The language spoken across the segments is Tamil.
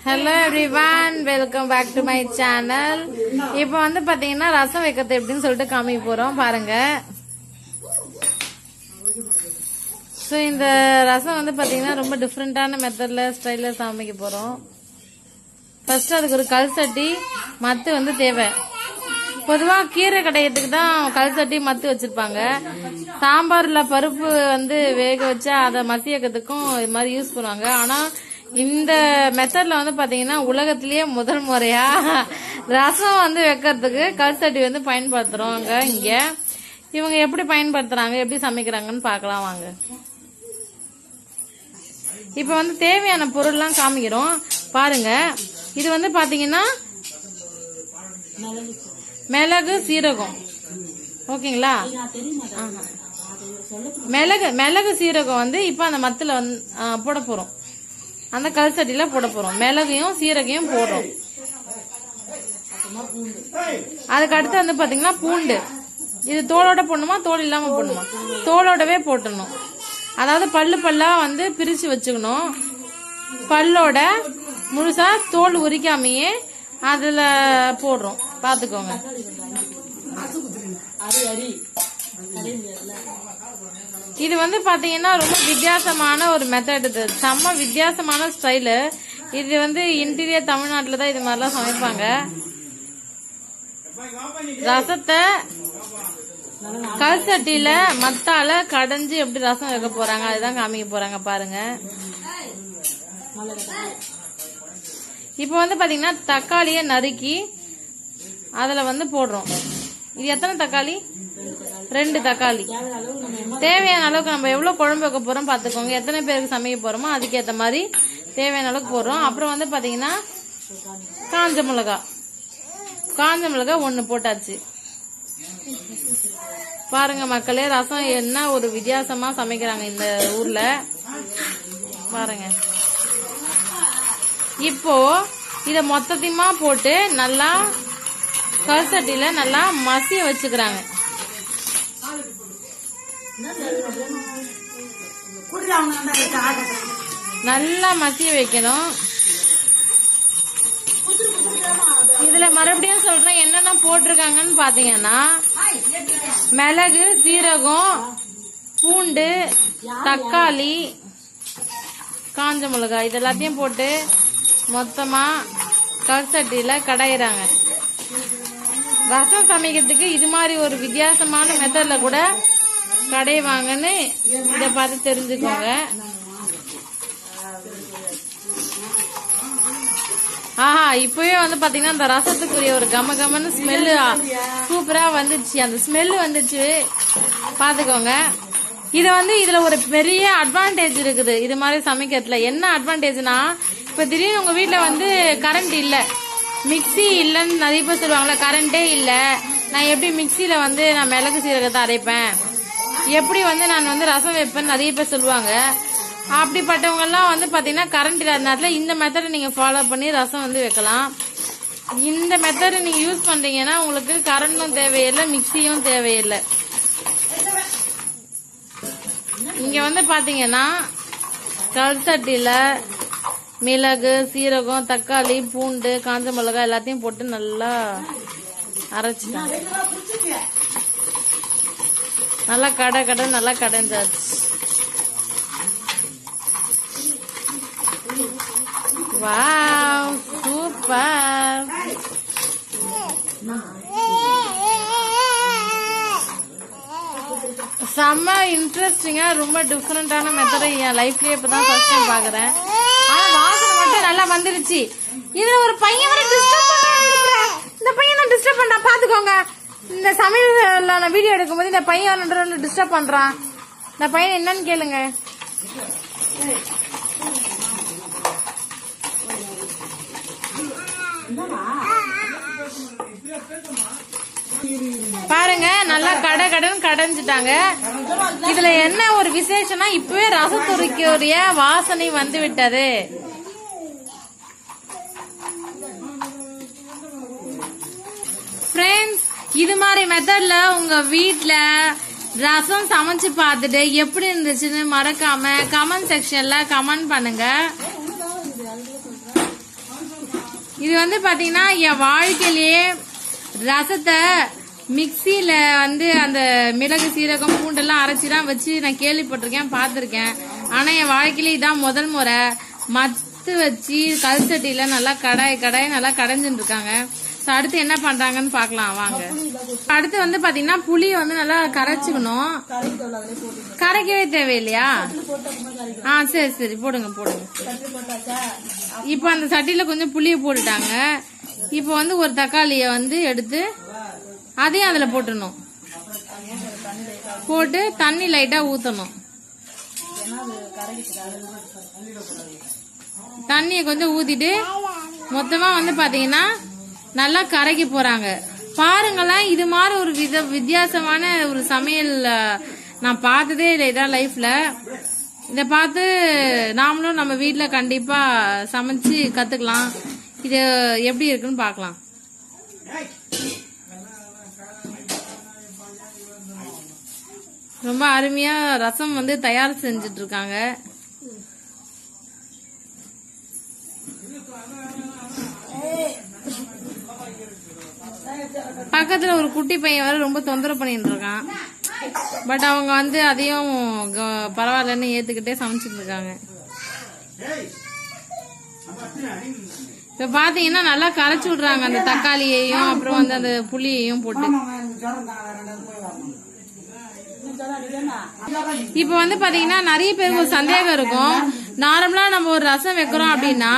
Hello everyone, welcome back to my channel. இப்போ வந்து பாத்தீங்கன்னா ரசம் வைக்கிறது எப்படின்னு சொல்லிட்டு காமிக்க போறோம் பாருங்க. ஸோ இந்த ரசம் வந்து பாத்தீங்கன்னா ரொம்ப டிஃப்ரெண்டான மெத்தட்ல ஸ்டைல்ல சமைக்க போறோம். ஃபர்ஸ்ட் அதுக்கு ஒரு கல் சட்டி மத்து வந்து தேவை. பொதுவா கீரை கடையத்துக்கு தான் கல் சட்டி மத்து வச்சிருப்பாங்க. சாம்பார்ல பருப்பு வந்து வேக வச்சா அதை மத்தியக்கிறதுக்கும் இது மாதிரி யூஸ் பண்ணுவாங்க. ஆனா இந்த மெத்தட்ல வந்து பாத்தீங்கன்னா உலகத்திலேயே முதல் முறையா ரசம் வந்து வைக்கிறதுக்கு கல் சட்டி வந்து பயன்படுத்துறோங்க. இங்க இவங்க எப்படி பயன்படுத்துறாங்க, எப்படி சமைக்கிறாங்கன்னு பாக்கலாம் வாங்க. இப்ப வந்து தேவையான பொருள்லாம் காமிக்கிறோம் பாருங்க. இது வந்து பாத்தீங்கன்னா மிளகு சீரகம், ஓகேங்களா? மிளகு சீரகம் வந்து இப்ப அந்த மத்துல வந்து போட போறோம். அந்த கல் சட்டியில போட போறோம். மிளகையும் சீரகையும் போடுறோம். அதுக்கு அடுத்து வந்து பாத்தீங்கன்னா பூண்டு. இது தோலோட போடணுமா தோல் இல்லாம போடணுமா? தோலோடவே போட்டணும். அதாவது பல்லு பல்லா வந்து பிரிச்சு வச்சுக்கணும். பல்லோட முழுசா தோல் உரிக்காமையே அதுல போடுறோம், பாத்துக்கோங்க. இது வந்து பாத்தீங்கன்னா ரொம்ப வித்தியாசமான ஒரு மெத்தட். இது செம்ம வித்தியாசமான ஸ்டைலு. இது வந்து இன்டீரியர் தமிழ்நாட்டுல தான் இது மாதிரிலாம் சமைப்பாங்க. ரசத்தை கல் சட்டியில மத்தால கடைஞ்சு எப்படி ரசம் வைக்க போறாங்க அதுதான் காமிக்க போறாங்க பாருங்க. இப்ப வந்து பாத்தீங்கன்னா தக்காளிய நறுக்கி அதுல வந்து போடுறோம். இது எத்தனை தக்காளி? 2 தக்காளி. தேவையான அளவுக்கு நம்ம எவ்வளவு குழம்பு வைக்க போறோம் பாத்துக்கோங்க. எத்தனை பேருக்கு சமைக்க போறோமோ அதுக்கேற்ற மாதிரி தேவையான அளவுக்கு போடுறோம். அப்புறம் வந்து பாத்தீங்கன்னா காஞ்ச மிளகா 1 போட்டாச்சு. பாருங்க மக்களே, ரசம் என்ன ஒரு வித்தியாசமா சமைக்கிறாங்க இந்த ஊர்ல பாருங்க. இப்போ இத மொத்தத்தையுமா போட்டு நல்லா கல் சட்டியில நல்லா மசிய வச்சுக்கிறாங்க. நல்லா மசிய வைக்கணும். இதுல மறுபடியும் சொல்றேன் என்னென்ன போட்டிருக்காங்கன்னு பாத்தீங்கன்னா மிளகு சீரகம் பூண்டு தக்காளி காஞ்ச மிளகாய் இது எல்லாத்தையும் போட்டு மொத்தமா கல் சட்டியில கடையிறாங்க. ரசம் சமைக்கிறதுக்கு இது மாதிரி ஒரு வித்தியாசமான மெத்தட்ல கூட கடைவாங்கன்னு இத பார்த்து தெரிஞ்சுக்கோங்க. ஆஹா, இப்பவே வந்து பாத்தீங்கன்னா இந்த ரசத்துக்குரிய ஒரு கமகமன்னு ஸ்மெல்லு சூப்பரா வந்துச்சு. அந்த ஸ்மெல்லு வந்துச்சு பாத்துக்கோங்க. இது வந்து இதுல ஒரு பெரிய அட்வான்டேஜ் இருக்குது இது மாதிரி சமைக்கிறதுல. என்ன அட்வான்டேஜ்னா, இப்ப திடீர்னு உங்க வீட்டுல வந்து கரண்ட் இல்ல, மிக்சி இல்லன்னு நிறைய பேர் சொல்லுவாங்கல்ல, கரண்டே இல்ல, நான் எப்படி மிக்சியில வந்து நான் மிளகு சீரகத்தை அரைப்பேன், எப்படி வந்து நான் வந்து ரசம் வைப்பேன்னு நிறைய பேர் சொல்லுவாங்க. அப்படிப்பட்டவங்க எல்லாம் வந்து பாத்தீங்கன்னா கரண்ட் இல்லாத நேரத்துல இந்த மெத்தடை நீங்க ஃபாலோ பண்ணி ரசம் வந்து வைக்கலாம். இந்த மெத்தடை நீங்க யூஸ் பண்றீங்கன்னா உங்களுக்கு கரண்டும் தேவையில்லை, மிக்சியும் தேவையில்லை. இங்க வந்து பாத்தீங்கன்னா கல் சட்டியில மிளகு சீரகம் தக்காளி பூண்டு காஞ்ச மிளகாய் எல்லாத்தையும் போட்டு நல்லா அரைச்சிட்டாங்க. நல்லா கடை நல்லா கடைஞ்சாச்சு. Wow, super. செம்ம இன்ட்ரெஸ்டிங்கா ரொம்ப டிஃபரெண்டான மெத்தடை என் லைஃப்லயே இப்பதான் ஃபர்ஸ்ட் டைம் பாக்குறேன். ஆனா வாசனை மட்டும் நல்லா வந்துருச்சு. இதுல ஒரு பையன் வர டிஸ்டர்ப் பண்றான். இந்த பையன் தான் டிஸ்டர்ப் பண்றான் பாத்துக்கோங்க. இந்த சமையல் வீடியோ எடுக்கும்போது இந்த பையன் டிஸ்டர்ப் பண்றான். இந்த பையன் என்னன்னு கேளுங்க. பாருங்க நல்லா கடைன்னு கடைஞ்சிட்டாங்க. இதுல என்ன ஒரு விசேஷம்னா இப்பவே ரசத்துறைக்குரிய வாசனை வந்து விட்டது. ஃப்ரெண்ட்ஸ், இது மாதிரி மெத்தட்ல உங்க வீட்ல ரசம் சமைச்சு பார்த்துட்டு எப்படி இருந்துச்சுன்னு மறக்காம கமெண்ட் செக்ஷன்ல கமெண்ட் பண்ணுங்க. இது வந்து பாத்தீங்கன்னா என் வாழ்க்கையிலேயே ரசத்தை மிக்சியில வந்து அந்த மிளகு சீரகம் பூண்டெல்லாம் அரைச்சிதான் வச்சு நான் கேள்விப்பட்டிருக்கேன், பார்த்திருக்கேன். ஆனா என் வாழ்க்கையில இதான் முதல் முறை மத்து வச்சு கல் சட்டியில நல்லா கடாய் நல்லா கடைஞ்சுட்டு இருக்காங்க. அடுத்து என்ன பண்றாங்கன்னு பாக்கலாம் வாங்க. அடுத்து வந்து பாத்தீங்கன்னா புளிய வந்து நல்லா கரைச்சுக்கணும். கரைக்கவே தேவையில்லையா? சரி போடுங்க. இப்ப அந்த சட்டியில கொஞ்சம் புளிய போட்டுட்டாங்க. இப்ப வந்து ஒரு தக்காளிய வந்து எடுத்து அதையும் அதுல போட்டுடணும். போட்டு தண்ணி லைட்டா ஊத்தணும். தண்ணிய கொஞ்சம் ஊத்திட்டு மொத்தமா வந்து பாத்தீங்கன்னா நல்லா கரைக்க போறாங்க. பாருங்களேன், இது மாதிரி ஒரு வித்தியாசமான ஒரு சமையல் நான் பார்த்ததே இல்லை இதான் லைஃப்ல. இத பார்த்து நாமளும் நம்ம வீட்டுல கண்டிப்பா சமைச்சு கத்துக்கலாம். இது எப்படி இருக்குன்னு பாக்கலாம். ரொம்ப அருமையா ரசம் வந்து தயார் செஞ்சுட்டு இருக்காங்க. பக்கத்துல ஒரு குட்டி பையன் வேற ரொம்ப தொந்தரவு பண்ணிட்டு இருக்கான். பட் அவங்க வந்து அதையும் பரவாயில்லன்னு ஏத்துக்கிட்டே சமைச்சிட்டு இருக்காங்க. இப்ப பாத்தீங்கன்னா நல்லா கரைச்சு விடுறாங்க அந்த தக்காளியையும் அப்புறம் வந்து அந்த புளியையும் போட்டு. இப்ப வந்து பாத்தீங்கன்னா நிறைய பேருக்கு ஒரு சந்தேகம் இருக்கும். நார்மலா நம்ம ஒரு ரசம் வைக்கிறோம் அப்படின்னா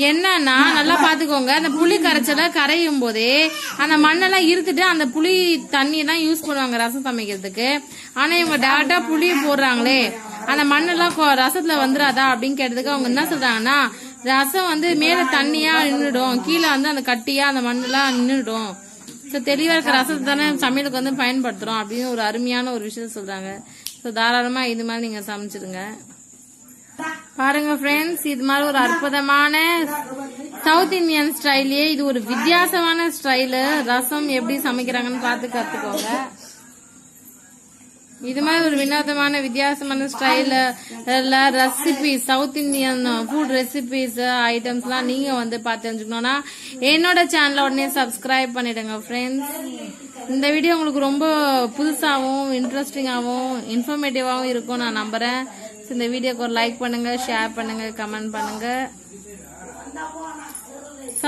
என்னன்னா நல்லா பாத்துக்கோங்க, அந்த புளி கரைச்சல கரையும் போதே அந்த மண்ணெல்லாம் இருத்துட்டு அந்த புளி தண்ணியை தான் யூஸ் பண்ணுவாங்க ரசம் சமைக்கிறதுக்கு. ஆனா இவங்க டேரக்டா புளிய போடுறாங்களே அந்த மண்ணெல்லாம் ரசத்துல வந்துடாதா அப்படின்னு கேட்டதுக்கு அவங்க என்ன சொல்றாங்கன்னா, ரசம் வந்து மேல தண்ணியா நின்றுடும், கீழே வந்து அந்த கட்டியா அந்த மண்ணெல்லாம் நின்றுடும். தெளிவா இருக்க ரசத்தை தானே சமையலுக்கு வந்து பயன்படுத்துறோம் அப்படின்னு ஒரு அருமையான ஒரு விஷயம் சொல்றாங்க. தாராளமா இது மாதிரி நீங்க சமைச்சிருங்க. பாருங்க ஃப்ரெண்ட்ஸ், இது மாதிரி ஒரு அற்புதமான சவுத் இந்தியன் ஸ்டைலே இது ஒரு வித்தியாசமான ஸ்டைலு. ரசம் எப்படி சமைக்கிறாங்கன்னு பார்த்து கத்துக்கோங்க. இது மாதிரி ஒரு வினோதமான வித்தியாசமான ஸ்டைல recipes, south Indian food recipes ஐட்டம்ஸ்லாம் நீங்க வந்து பார்த்து தெரிஞ்சுக்கணும்னா என்னோட சேனலை உடனே சப்ஸ்கிரைப் பண்ணிடுங்க ஃப்ரெண்ட்ஸ். இந்த வீடியோ உங்களுக்கு ரொம்ப புதுசாகவும் இன்ட்ரெஸ்டிங்காகவும் இன்ஃபர்மேட்டிவாகவும் இருக்கும் நான் நம்புறேன். இந்த வீடியோக்கு ஒரு லைக் பண்ணுங்க, ஷேர் பண்ணுங்க, கமெண்ட் பண்ணுங்க.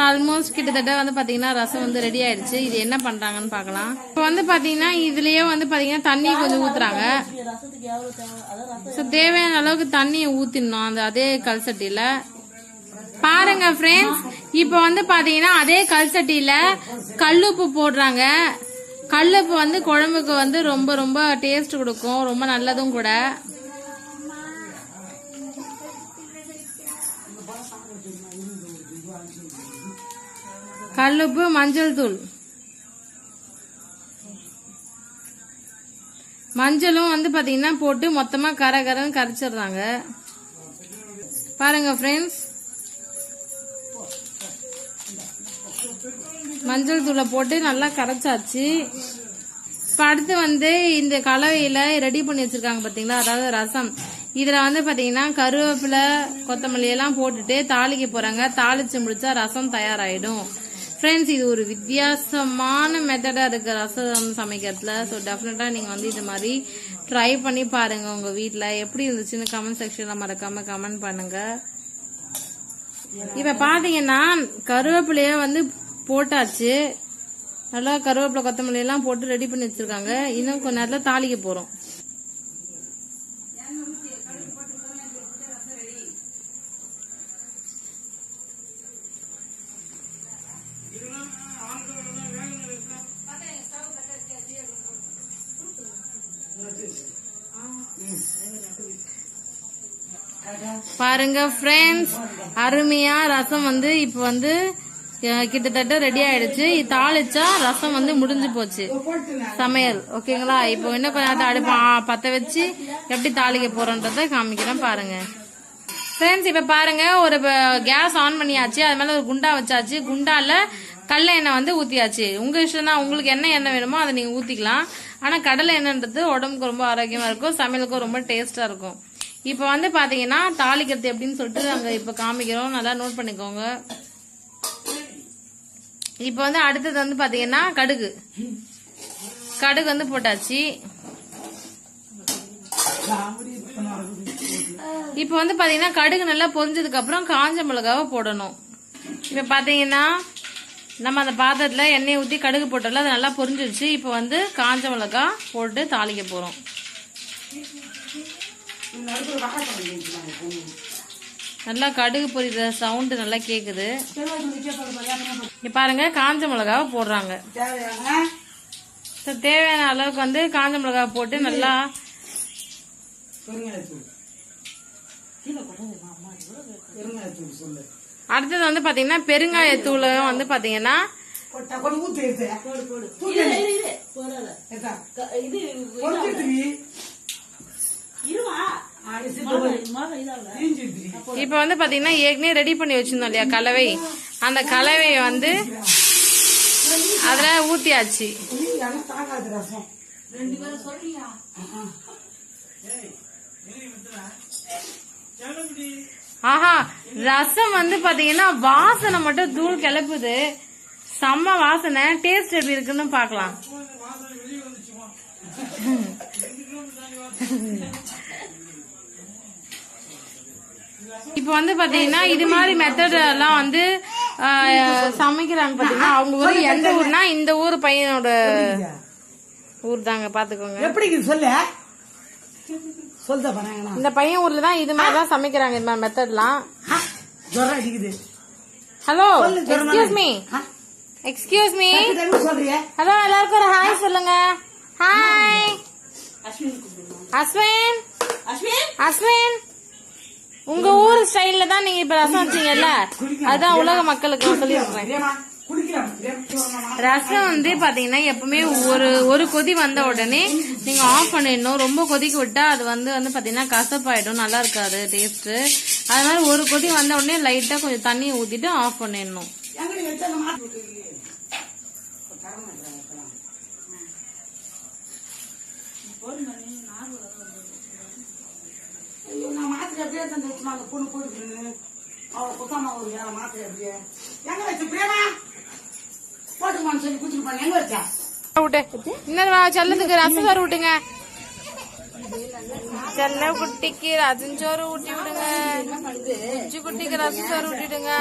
ஆல்மோஸ்ட் கிட்டத்தட்ட வந்து பாத்தீங்கன்னா ரசம் வந்து ரெடி ஆயிடுச்சு. இது என்ன பண்றாங்கன்னு பாக்கலாம். இப்ப வந்து பாத்தீங்கன்னா இதுலயே வந்து பாத்தீங்கன்னா தண்ணி கொஞ்சம் ஊத்துறாங்க. தேவையான அளவுக்கு தண்ணியை ஊத்திடணும் அந்த அதே கல் சட்டியில. பாருங்க ஃப்ரெண்ட்ஸ், இப்ப வந்து பாத்தீங்கன்னா அதே கல் சட்டியில கல்லுப்பு போடுறாங்க. கல்லுப்பு வந்து குழம்புக்கு வந்து ரொம்ப ரொம்ப டேஸ்ட் கொடுக்கும், ரொம்ப நல்லதும் கூட. கல்லுப்பு, மஞ்சள் தூள், மஞ்சளும் வந்து பாத்தீங்கன்னா போட்டு மொத்தமா கரகரன்னு கரைச்சிடுறாங்க. பாருங்க ஃப்ரெண்ட்ஸ், மஞ்சள் தூளை போட்டு நல்லா கரைச்சாச்சு. இப்ப அடுத்து வந்து இந்த கலவையில ரெடி பண்ணி வச்சிருக்காங்க பாத்தீங்களா, அதாவது ரசம். இதுல வந்து பாத்தீங்கன்னா கருவேப்பிலை, கொத்தமல்லி எல்லாம் போட்டுட்டு தாளிக்க போறாங்க. தாளிச்சு முடிச்சா ரசம் தயாராயிடும். ஃப்ரெண்ட்ஸ், இது ஒரு வித்தியாசமான மெத்தடா இருக்கு ரசம் சமைக்கிறதுல. ஸோ டெஃபினட்டா நீங்க வந்து இது மாதிரி ட்ரை பண்ணி பாருங்க உங்க வீட்டுல. எப்படி இருந்துச்சுன்னு கமெண்ட் செக்ஷன்ல மறக்காம கமெண்ட் பண்ணுங்க. இப்ப பாத்தீங்கன்னா கருவேப்பிலைய வந்து போட்டாச்சு. நல்லா கருவேப்பிலை, கொத்தமல்லி எல்லாம் போட்டு ரெடி பண்ணி வச்சிருக்காங்க. இன்னும் கொஞ்ச நேரத்துல தாளிக்க போறோம். பாருங்க ஃப்ரெண்ட்ஸ், அருமையா ரசம் வந்து இப்ப வந்து கிட்டத்தட்ட ரெடி ஆயிடுச்சு. தாளிச்சா ரசம் வந்து முடிஞ்சு போச்சு சமையல். ஓகேங்களா? இப்போ இன்னும் கொஞ்ச நேரத்தை அடுப்பு பத்த வச்சு எப்படி தாளிக்க போறோன்றத காமிக்கிறேன் பாருங்க ஃப்ரெண்ட்ஸ். இப்ப பாருங்க, ஒரு கேஸ் ஆன் பண்ணியாச்சு. அது மேல ஒரு குண்டா வச்சாச்சு. குண்டால கடலை எண்ணெய் வந்து ஊத்தியாச்சு. உங்க இஷ்டம் தான், உங்களுக்கு என்ன எண்ணெய் வேணுமோ அதை நீங்க ஊத்திக்கலாம். ஆனா கடலை எண்ணெய்ன்றது உடம்புக்கு ரொம்ப ஆரோக்கியமா இருக்கும், சமையலுக்கும் ரொம்ப டேஸ்டா இருக்கும். இப்ப வந்து பாத்தீங்கன்னா தாளிக்கிறது எப்படின்னு சொல்லிட்டு அங்க இப்ப காமிக்கிறோம். நல்லா நோட் பண்ணிக்கோங்க. இப்போ வந்து அடுத்தது வந்து பாத்தீங்கன்னா கடுகு வந்து போட்டாச்சு. இப்போ வந்து பாத்தீங்கன்னா கடுகு நல்லா பொரிஞ்சதுக்கு அப்புறம் காஞ்ச மிளகாவை போடணும். இப்ப பாத்தீங்கன்னா நம்ம அந்த பாத்திரத்துல எண்ணெய் ஊத்தி கடுகு போட்டோம்ல, அது நல்லா பொரிஞ்சிருச்சு. இப்போ வந்து காஞ்ச மிளகா போட்டு தாளிக்க போறோம். நல்லா கடுகு பொரிக்கிற சவுண்ட் நல்லா கேக்குது. இங்க பாருங்க காஞ்ச மிளகாவை போடுறாங்க. தேவையான அளவுக்கு வந்து காஞ்ச மிளகாவை போட்டு நல்லா அடுத்தது வந்து பாத்தீங்கன்னா பெருங்காயத்தூள் வந்து பாத்தீங்கன்னா இப்ப வந்து பாத்தீங்கன்னா ஏற்கனவே ரெடி பண்ணி வச்சிருந்தோம் இல்லையா கலவை, அந்த கலவையை வந்து அதுல ஊத்தியாச்சு. ஆஹா, ரசம் வந்து பாத்தீங்கன்னா வாசனை மட்டும் தூள் கிளப்புது. செம்ம வாசனை. டேஸ்ட் எப்படி இருக்குன்னு பாக்கலாம். இப்ப வந்து பாத்தீங்கன்னா இது மாதிரி மெத்தட் எல்லாம் வந்து சமைக்கிறாங்க பாத்தீங்கன்னா. அவங்க ஊரு எந்த ஊர்னா இந்த ஊர் பையனோட ஊர் தாங்க, பாத்துக்கோங்க. எப்படி சொல்ல இந்த பையன் ஊர்ல தான் இது மாதிரிதான் சமைக்கிறாங்க. இந்த மாதிரி மெத்தட்லாம். Hello, excuse me. ஹலோ, எல்லாருக்கும் ஒரு ஹாய் சொல்லுங்க. ஹாய் அஸ்வின். அஸ்வின், உங்க ஊர் ஸ்டைல்ல தான் நீங்க இப்ப ரசம் வச்சீங்கல்ல, அதுதான் உலக மக்களுக்கு சொல்லிருக்கேன். ரசம் வந்து பாத்தீங்கன்னா எப்பவுமே ஒரு கொதி வந்த உடனே நீங்க ஆஃப் பண்ணிடணும். ரொம்ப கொதிக்க விட்டா அது வந்து பாத்தீங்கன்னா கசப்பாயிடும், நல்லா இருக்காது டேஸ்ட். அதனால ஒரு கொதி வந்த உடனே லைட்டா கொஞ்சம் தண்ணி ஊத்திட்டு ஆஃப் பண்ணிடணும். செல்லத்துக்கு ரசம் சோறு விட்டுங்க. செல்ல குட்டிக்கு ரசம் சோறு ஊட்டி விடுங்க. உச்சி குட்டிக்கு ரசம் சோறு ஊட்டிடுங்க.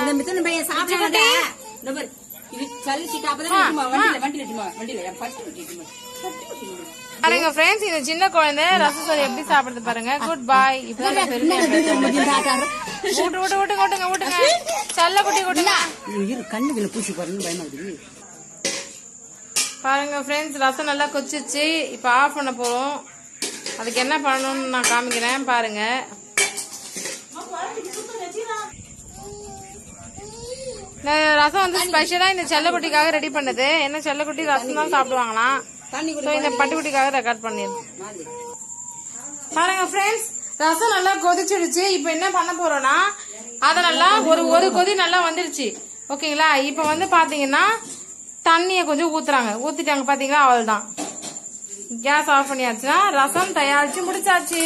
பாருங்க ஃப்ரெண்ட்ஸ், இந்த சின்ன குழந்தை ரசம் சோறு எப்படி சாப்பிடுறது பாருங்க. குட் பாய். இப்பதான் ஊட்டுங்க. செல்ல குட்டி கூட்டுங்க. பாருங்க ஃப்ரெண்ட்ஸ், ரசம் நல்லா கொச்சிச்சு. இப்ப ஆஃப் பண்ண போறோம். அதுக்கு என்ன பண்ணணும்னு நான் காமிக்கிறேன் பாருங்க. இந்த ரசம் வந்து ஸ்பெஷலா இந்த செல்லக்குட்டிக்காக ரெடி பண்ணது. என்ன செல்லக்குட்டி ரசம் தான் சாப்பிடுவாங்களாம். இந்த பட்டுக்குட்டிக்காக ரெக்கார்ட் பண்ணிருக்கேன். பாருங்க ஃப்ரெண்ட்ஸ், ரசம் நல்லா கொதிச்சிடுச்சு. இப்ப என்ன பண்ண போறோம்னா, அத நல்லா ஒரு கொதி நல்லா வந்துருச்சு. ஓகேங்களா. இப்ப வந்து பாத்தீங்கன்னா தண்ணிய கொஞ்சம் ஊத்திட்டாங்க பாத்தீங்களா. அவ்வளவுதான், கேஸ் ஆஃப் பண்ணியாச்சுன்னா ரசம் தயாரிச்சு முடிச்சாச்சு.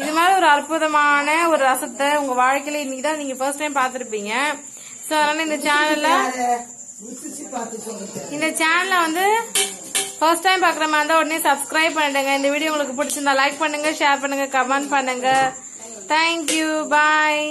இது மாதிரி ஒரு அற்புதமான ஒரு ரசத்தை உங்க வாழ்க்கையில இன்னைக்குதான் நீங்க ஃபர்ஸ்ட் டைம் பாத்திருப்பீங்க. சோ அதனால இந்த சேனல்ல வந்து ஃபர்ஸ்ட் டைம் பாக்குற மாதிரி இருந்தா உடனே சப்ஸ்கிரைப் பண்ணிடுங்க. இந்த வீடியோ உங்களுக்கு பிடிச்சிருந்தா லைக் பண்ணுங்க, ஷேர் பண்ணுங்க, கமெண்ட் பண்ணுங்க. தேங்க்யூ, பாய்.